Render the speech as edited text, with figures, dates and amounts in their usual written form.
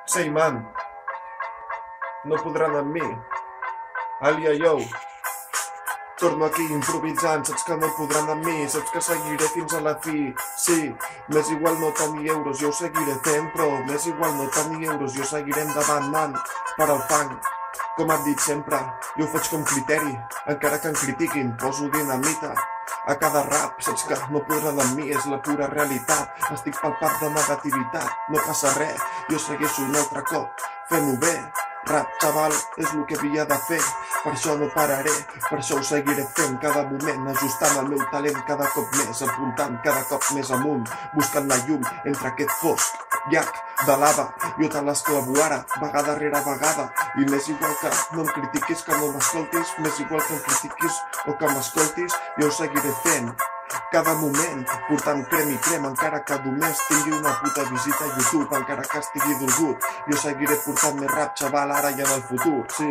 Say man, no podran amb mi. Alia yo, torno aquí improvisant, saps que no podran amb mi, saps que seguiré fins a la fi. Sí, m'és igual no tenir euros, jo ho seguiré fent, però m'és igual no tenir euros, jo seguiré endavant, man, per al fang. Com hem dit sempre, jo ho faig com criteri, encara que em critiquin, poso dinamita a cada rap, saps que no podran amb mi, és la pura realitat. Estic pel pap de negativitat, no passa res, jo segueixo un altre cop, fent-ho bé. Rap, xaval, és el que havia de fer, per això no pararé, per això ho seguiré fent cada moment, ajustant el meu talent cada cop més, apuntant cada cop més amunt, buscant la llum entre aquest fosc llac de lava. Jo te l'esclavo ara, vegada rere vegada, i m'és igual que no em critiquis, que no m'escoltis, m'és igual que em critiquis o que m'escoltis, jo ho seguiré fent cada moment, portant crem i crem, encara que només tingui una puta visita a YouTube, encara que estigui dolgut, jo seguiré portant més rap, xaval, ara i en el futur, sí.